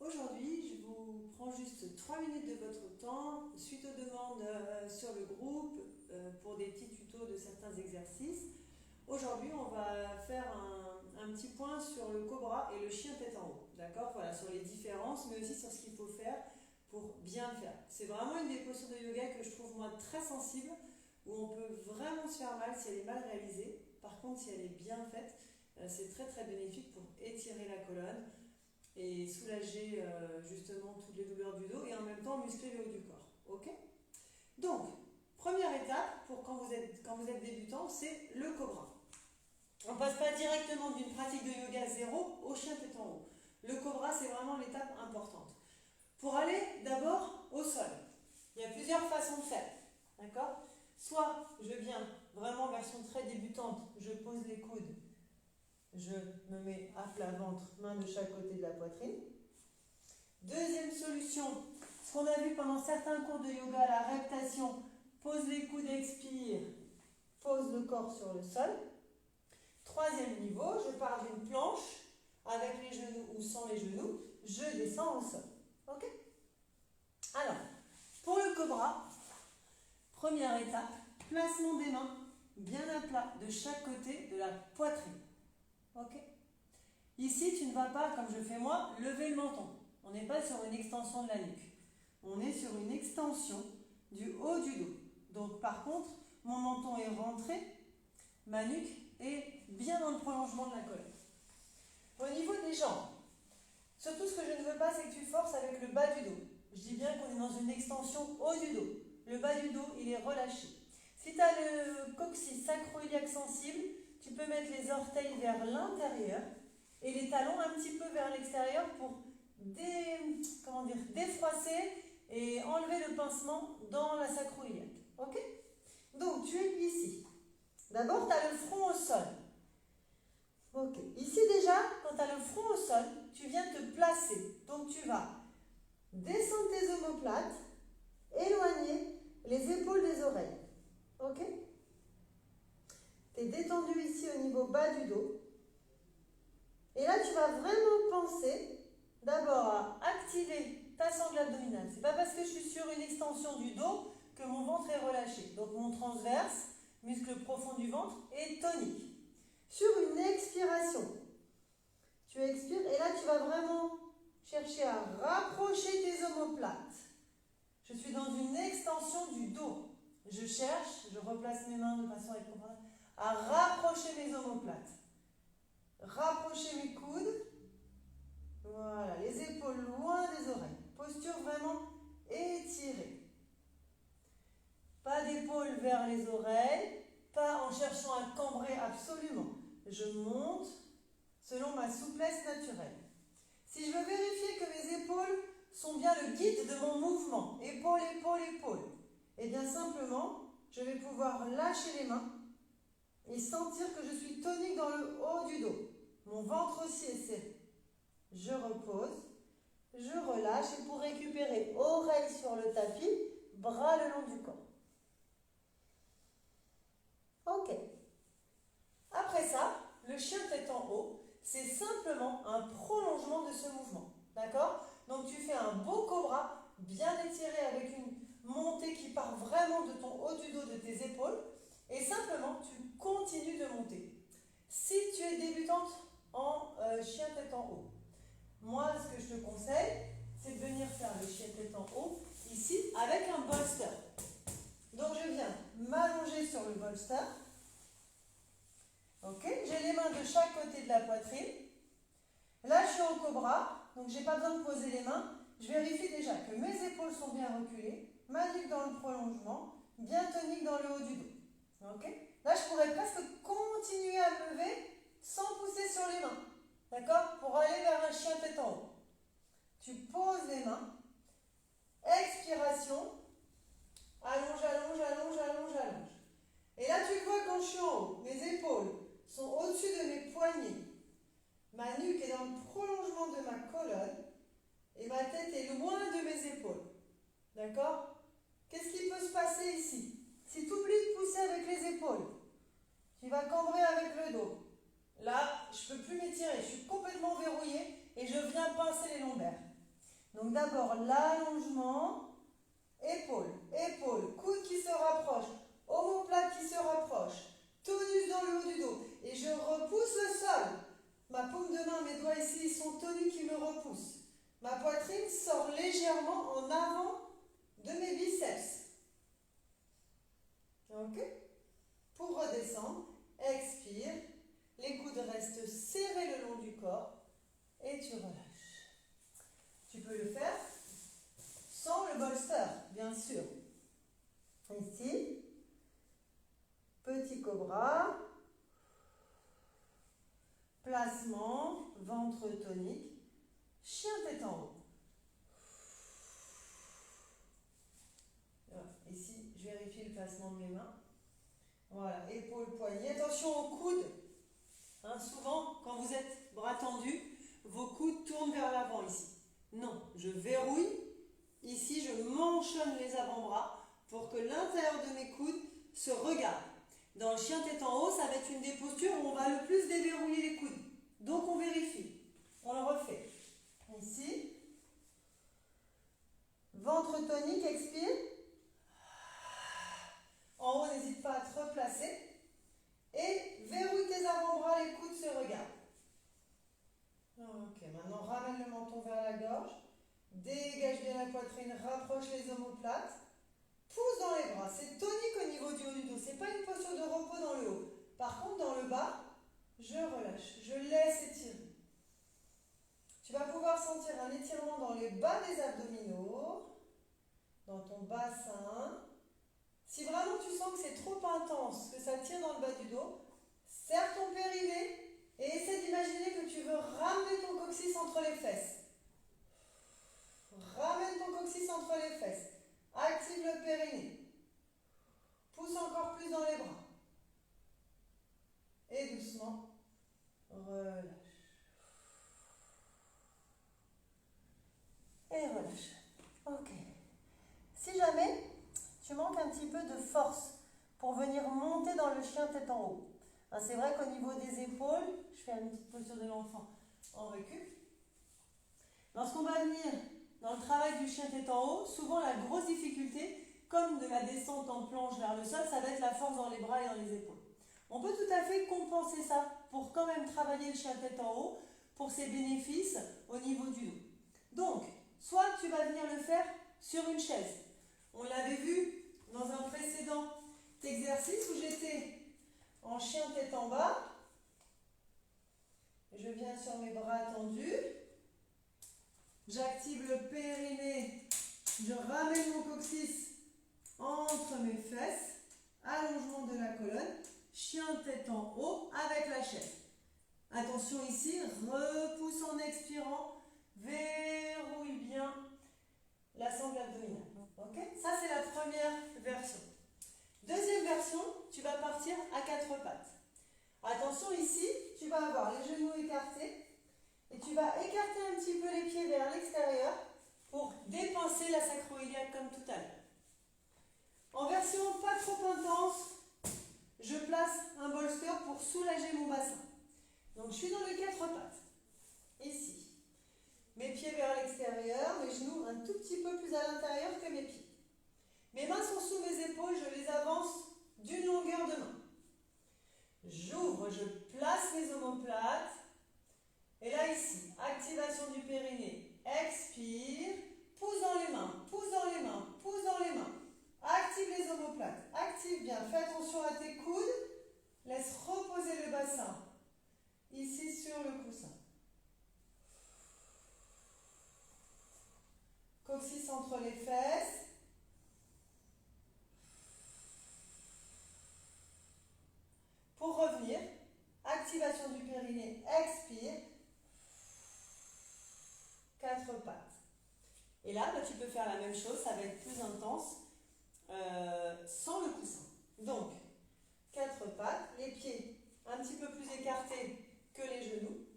Aujourd'hui, je vous prends juste 3 minutes de votre temps suite aux demandes sur le groupe pour des petits tutos de certains exercices. Aujourd'hui, on va faire un petit point sur le cobra et le chien tête en haut. D'accord? Voilà, sur les différences, mais aussi sur ce qu'il faut faire pour bien le faire. C'est vraiment une des postures de yoga que je trouve moi très sensible, où on peut vraiment se faire mal si elle est mal réalisée. Par contre, si elle est bien faite, c'est très très bénéfique pour étirer la colonne et soulager justement toutes les douleurs du dos et en même temps muscler le haut du corps. Ok? Donc, première étape pour quand vous êtes débutant, c'est le cobra. On ne passe pas directement d'une pratique de yoga zéro au chien tête en haut. Le cobra, c'est vraiment l'étape importante. Pour aller d'abord au sol, il y a plusieurs façons de faire. D'accord? Soit je viens vraiment version très débutante, je pose les coudes, je me mets à plat ventre, main de chaque côté de la poitrine. Deuxième solution, ce qu'on a vu pendant certains cours de yoga, la reptation, pose les coudes, expire, pose le corps sur le sol. Troisième niveau, je pars d'une planche avec les genoux ou sans les genoux, je descends au sol. Ok? Alors, pour le cobra, première étape, placement des mains bien à plat de chaque côté de la poitrine. Ok? Ici, tu ne vas pas, comme je fais moi, lever le menton. On n'est pas sur une extension de la nuque. On est sur une extension du haut du dos. Donc, par contre, mon menton est rentré, ma nuque est bien dans le prolongement de la colonne. Au niveau des jambes, surtout ce que je ne veux pas, c'est que tu forces avec le bas du dos. Je dis bien qu'on est dans une extension haut du dos. Le bas du dos, il est relâché. Si tu as le coccyx sacro-iliaque sensible, tu peux mettre les orteils vers l'intérieur et les talons un petit peu vers l'extérieur pour défroisser et enlever le pincement dans la sacro-iliaque. Ok? Donc, tu es ici. D'abord, tu as le front au sol. Ok. Ici, déjà, quand tu as le front au sol, tu viens te placer. Donc, tu vas descendre tes omoplates, éloigner les épaules des oreilles. Ok? Tu es détendu ici au niveau bas du dos. Et là, tu vas vraiment penser d'abord à activer ta sangle abdominale. Ce n'est pas parce que je suis sur une extension du dos que mon ventre est relâché. Donc mon transverse, muscle profond du ventre, est tonique. Sur une expiration, tu expires et là, tu vas vraiment chercher à rapprocher tes omoplates. Je suis dans une extension du dos. Je cherche, je replace mes mains de façon à rapprocher mes omoplates. Rapprocher mes coudes. Voilà, les épaules loin des oreilles. Posture vraiment étirée. Pas d'épaule vers les oreilles, pas en cherchant à cambrer absolument. Je monte selon ma souplesse naturelle. Si je veux vérifier que mes épaules sont bien le guide de mon mouvement, épaule, épaule, épaule, et bien simplement, je vais pouvoir lâcher les mains et sentir que je suis tonique dans le haut du dos. Mon ventre aussi est serré. Je repose, je relâche et pour récupérer oreille sur le tapis, bras le long du corps. Ok. Après ça, le chien tête en haut, c'est simplement un prolongement de ce mouvement. D'accord? Donc tu fais un beau cobra, bien étiré avec une montée qui part vraiment de ton haut du dos, de tes épaules. Et simplement, tu continues de monter. Si tu es débutante en chien tête en haut, moi, ce que je te conseille, c'est de venir faire le chien tête en haut, ici, avec un bolster. Donc, je viens m'allonger sur le bolster. Ok, j'ai les mains de chaque côté de la poitrine. Là, je suis en cobra, donc je n'ai pas besoin de poser les mains. Je vérifie déjà que mes épaules sont bien reculées, ma nuque dans le prolongement, bien tonique dans le haut du dos. Ok, là, je pourrais presque continuer à me lever sans pousser sur les mains. D'accord? Pour aller vers un chien tête en haut. Tu poses les mains. Expiration. Allonge, allonge, allonge, allonge, allonge. Et là, tu vois quand je suis en haut, mes épaules sont au-dessus de mes poignets. Ma nuque est dans le prolongement de ma colonne. Et ma tête est loin de mes épaules. D'accord? Qu'est-ce qui peut se passer ici? Si tu oublies de pousser avec les épaules, tu vas cambrer avec le dos. Là, je ne peux plus m'étirer, je suis complètement verrouillée et je viens pincer les lombaires. Donc d'abord l'allongement, épaule, épaule, coude qui se rapproche, omoplate qui se rapproche, tonus dans le haut du dos. Et je repousse le sol. Ma paume de main, mes doigts ici, ils sont tonus qui me repoussent. Ma poitrine sort légèrement en avant de mes biceps. Ok? Pour redescendre, expire. Les coudes restent serrés le long du corps et tu relâches. Tu peux le faire sans le bolster, bien sûr. Ici, petit cobra, placement, ventre tonique, chien tête en haut. Ici, je vérifie le placement de mes mains. Voilà, épaules, poignets. Attention aux coudes. Souvent, quand vous êtes bras tendus, vos coudes tournent vers l'avant ici. Non, je verrouille. Ici, je m'enchaîne les avant-bras pour que l'intérieur de mes coudes se regarde. Dans le chien tête en haut, ça va être une des postures où on va le plus déverrouiller les coudes. Donc, on vérifie. On le refait. Ici. Ventre tonique, expire. En haut, n'hésite pas à te replacer. Et verrouille tes avant-bras, les coudes se regardent. Ok, maintenant ramène le menton vers la gorge. Dégage bien la poitrine, rapproche les omoplates. Pousse dans les bras. C'est tonique au niveau du haut du dos. Ce n'est pas une posture de repos dans le haut. Par contre, dans le bas, je relâche. Je laisse étirer. Tu vas pouvoir sentir un étirement dans les bas des abdominaux, dans ton bassin. Si vraiment tu sens que c'est trop intense, que ça tire dans le bas du dos, serre ton périnée et essaie d'imaginer que tu veux ramener ton coccyx entre les fesses. Ramène ton coccyx entre les fesses. Active le périnée. Pousse encore plus dans les bras. Et doucement, relâche. Et relâche. Ok. Si jamais tu manques un petit peu de force pour venir monter dans le chien tête en haut. C'est vrai qu'au niveau des épaules, je fais une petite posture de l'enfant en recul. Lorsqu'on va venir dans le travail du chien tête en haut, souvent la grosse difficulté, comme de la descente en planche vers le sol, ça va être la force dans les bras et dans les épaules. On peut tout à fait compenser ça pour quand même travailler le chien tête en haut pour ses bénéfices au niveau du dos. Donc, soit tu vas venir le faire sur une chaise. On l'avait vu dans un précédent exercice où j'étais en chien tête en bas. Je viens sur mes bras tendus. J'active le périnée. Je ramène mon coccyx entre mes fesses. Allongement de la colonne. Chien tête en haut avec la chaise. Attention ici, repousse en expirant. Verrouille bien la sangle abdominale. Okay, ça, c'est la première version. Deuxième version, tu vas partir à quatre pattes. Attention ici, tu vas avoir les genoux écartés et tu vas écarter un petit peu les pieds vers l'extérieur pour dépincer la sacro-iliaque comme tout à l'heure. En version pas trop intense, je place un bolster pour soulager mon bassin. Donc je suis dans le quatre pattes. Ici. Mes pieds vers l'extérieur, mes genoux un tout petit peu plus à l'intérieur que mes pieds. Mes mains sont sous mes épaules, je les avance d'une longueur de main. J'ouvre, je place mes omoplates. Et là, ici, activation du périnée. Expire, pousse dans les mains, pousse dans les mains, pousse dans les mains. Active les omoplates, active bien. Fais attention à tes coudes. Laisse reposer le bassin. Ici, sur le coussin. Coccyx entre les fesses. Pour revenir, activation du périnée, expire. Quatre pattes. Et là, tu peux faire la même chose, ça va être plus intense, sans le coussin. Donc, quatre pattes, les pieds un petit peu plus écartés que les genoux.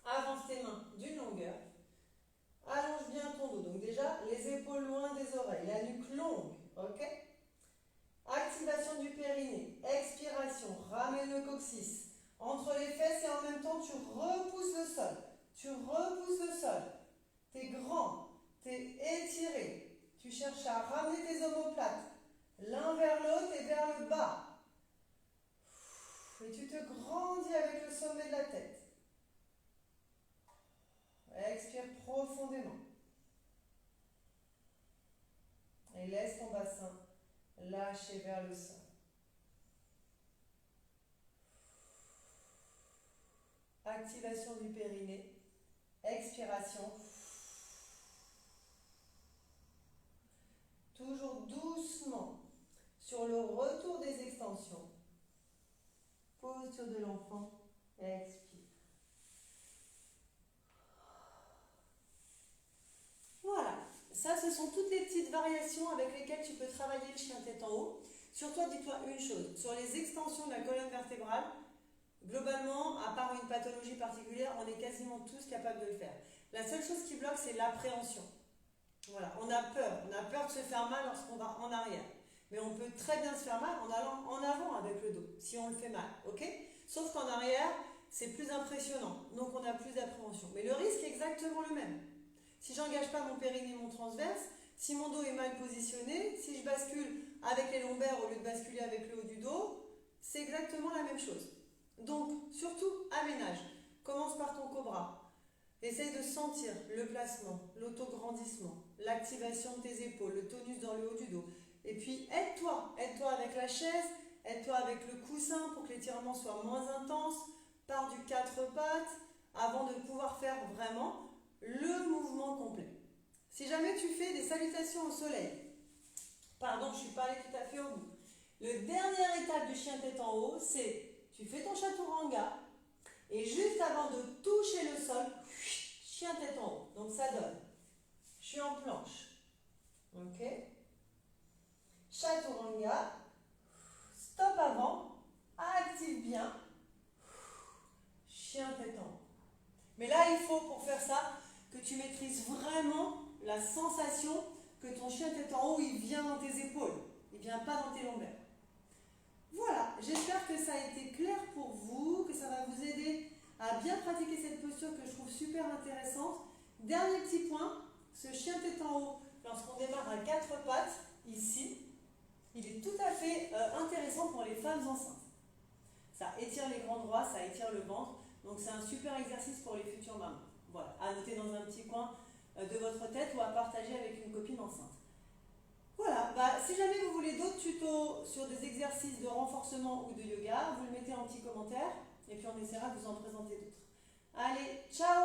Avance tes mains d'une longueur. Allonge bien ton dos. Donc déjà, les épaules loin des oreilles, la nuque longue. Ok? Activation du périnée. Expiration. Ramène le coccyx entre les fesses et en même temps, tu repousses le sol. Tu repousses le sol. T'es grand. Tu cherches à ramener tes omoplates l'un vers l'autre et vers le bas. Et tu te grandis avec le sommet de la tête. Expire profondément. Et laisse ton bassin lâcher vers le sol. Activation du périnée. Expiration. Toujours doucement sur le retour des extensions. Posture de l'enfant. Expire. Voilà. Ça, ce sont toutes les petites variations avec lesquelles tu peux travailler le chien tête en haut. Sur toi, dis-toi une chose. Sur les extensions de la colonne vertébrale, globalement, à part une pathologie particulière, on est quasiment tous capables de le faire. La seule chose qui bloque, c'est l'appréhension. Voilà, on a peur de se faire mal lorsqu'on va en arrière. Mais on peut très bien se faire mal en allant en avant avec le dos, si on le fait mal, ok? Sauf qu'en arrière, c'est plus impressionnant, donc on a plus d'appréhension. Mais le risque est exactement le même. Si j'engage pas mon périnée, mon transverse, si mon dos est mal positionné, si je bascule avec les lombaires au lieu de basculer avec le haut du dos, c'est exactement la même chose. Donc, surtout, aménage. Commence par ton cobra. Essaye de sentir le placement, l'autograndissement, l'activation de tes épaules, le tonus dans le haut du dos. Et puis, aide-toi avec la chaise, aide-toi avec le coussin pour que l'étirement soit moins intense. Pars du 4 pattes avant de pouvoir faire vraiment le mouvement complet. Si jamais tu fais des salutations au soleil, pardon, je suis pas allée tout à fait au bout. Le dernière étape du chien tête en haut, c'est tu fais ton chaturanga et juste avant de toucher le sol, chien tête en haut. Donc ça donne, je suis en planche. Ok. Chaturanga, stop avant, active bien, chien tête en haut. Mais là, il faut pour faire ça que tu maîtrises vraiment la sensation que ton chien tête en haut, il vient dans tes épaules, il ne vient pas dans tes lombaires. Voilà, j'espère que ça a été clair pour vous, que ça va vous aider à bien pratiquer cette posture que je trouve super intéressante. Dernier petit point, ce chien tête en haut, lorsqu'on démarre à 4 pattes, ici, il est tout à fait intéressant pour les femmes enceintes. Ça étire les grands droits, ça étire le ventre, donc c'est un super exercice pour les futures mamans. Voilà, à noter dans un petit coin de votre tête ou à partager avec une copine enceinte. Voilà, si jamais vous voulez d'autres tutos sur des exercices de renforcement ou de yoga, vous le mettez en petit commentaire et puis on essaiera de vous en présenter d'autres. Allez, ciao!